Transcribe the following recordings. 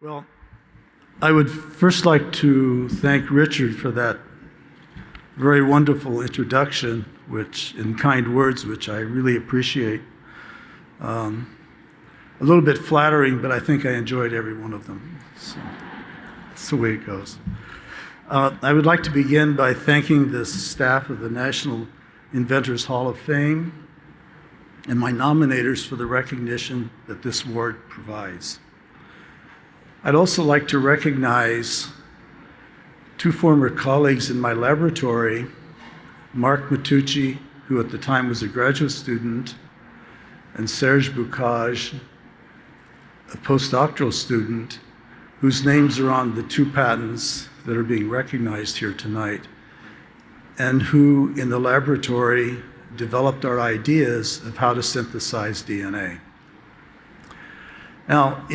Well, I would first like to thank Richard for that very wonderful introduction, in kind words, which I really appreciate. A little bit flattering, but I think I enjoyed every one of them. So that's the way it goes. I would like to begin by thanking the staff of the National Inventors Hall of Fame and my nominators for the recognition that this award provides. I'd also like to recognize two former colleagues in my laboratory, Mark Matucci, who at the time was a graduate student, and Serge Boucage, a postdoctoral student, whose names are on the two patents that are being recognized here tonight, and who in the laboratory developed our ideas of how to synthesize DNA. Now,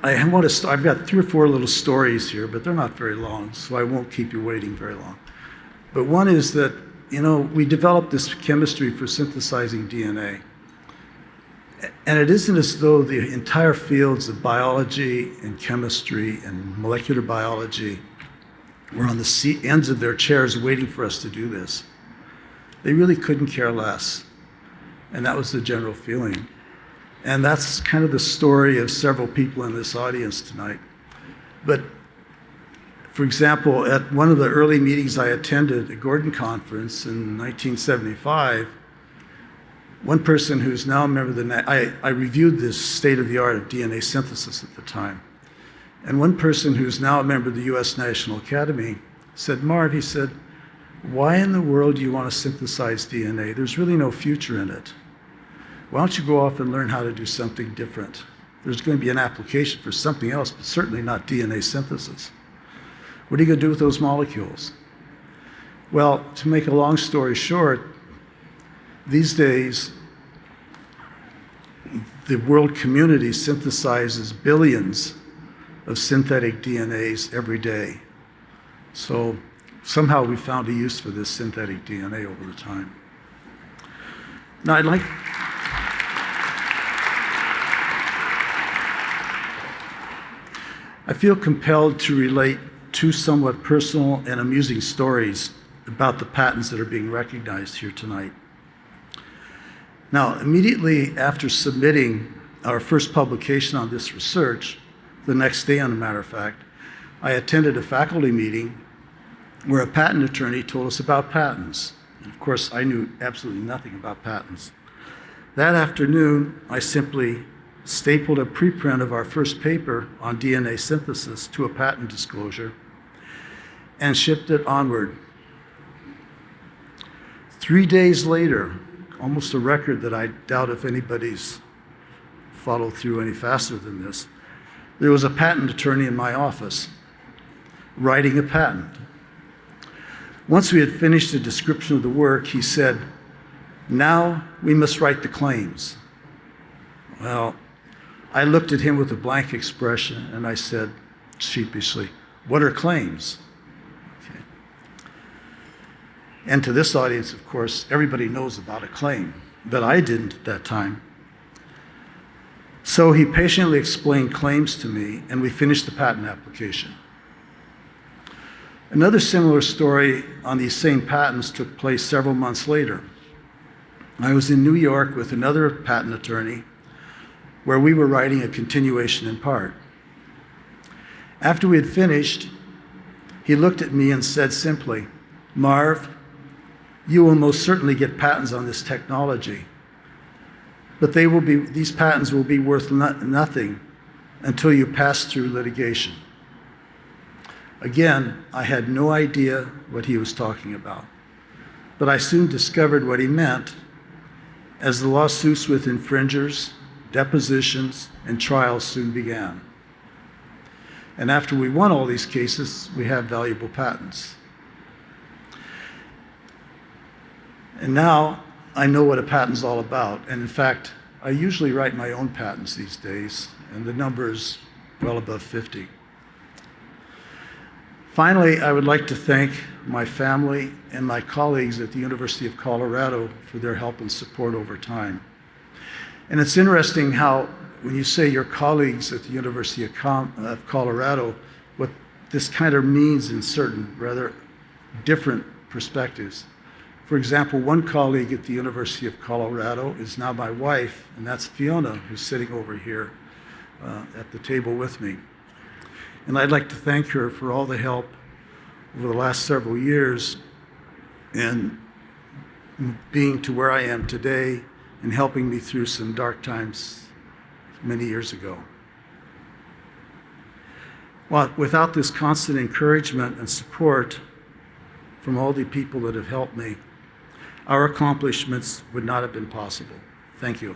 I've got 3 or 4 little stories here, but they're not very long, so I won't keep you waiting very long. But one is that, we developed this chemistry for synthesizing DNA. And it isn't as though the entire fields of biology and chemistry and molecular biology were on the ends of their chairs waiting for us to do this. They really couldn't care less. And that was the general feeling. And that's kind of the story of several people in this audience tonight. But, for example, at one of the early meetings I attended at Gordon Conference in 1975, one person who's now a member of I reviewed this state of the art of DNA synthesis at the time. And one person who's now a member of the US National Academy said, Marv, he said, why in the world do you want to synthesize DNA? There's really no future in it. Why don't you go off and learn how to do something different? There's going to be an application for something else, but certainly not DNA synthesis. What are you going to do with those molecules? Well, to make a long story short, these days, the world community synthesizes billions of synthetic DNAs every day. So somehow we found a use for this synthetic DNA over the time. Now I feel compelled to relate 2 somewhat personal and amusing stories about the patents that are being recognized here tonight. Now, immediately after submitting our first publication on this research, the next day, on a matter of fact, I attended a faculty meeting where a patent attorney told us about patents. And of course, I knew absolutely nothing about patents. That afternoon, I simply stapled a preprint of our first paper on DNA synthesis to a patent disclosure and shipped it onward. 3 days later, almost a record that I doubt if anybody's followed through any faster than this, there was a patent attorney in my office writing a patent. Once we had finished the description of the work, he said, now we must write the claims. Well, I looked at him with a blank expression and I said sheepishly, what are claims? Okay. And to this audience, of course, everybody knows about a claim, but I didn't at that time. So he patiently explained claims to me and we finished the patent application. Another similar story on these same patents took place several months later. I was in New York with another patent attorney where we were writing a continuation in part. After we had finished, he looked at me and said simply, Marv, you will most certainly get patents on this technology, but these patents will be worth nothing until you pass through litigation. Again, I had no idea what he was talking about, but I soon discovered what he meant as the lawsuits with infringers, depositions, and trials soon began. And after we won all these cases, we have valuable patents. And now I know what a patent's all about. And in fact, I usually write my own patents these days, and the number is well above 50. Finally, I would like to thank my family and my colleagues at the University of Colorado for their help and support over time. And it's interesting how when you say your colleagues at the University of Colorado, what this kind of means in certain rather different perspectives. For example, one colleague at the University of Colorado is now my wife, and that's Fiona, who's sitting over here at the table with me. And I'd like to thank her for all the help over the last several years in being to where I am today and helping me through some dark times many years ago. Well, without this constant encouragement and support from all the people that have helped me, our accomplishments would not have been possible. Thank you.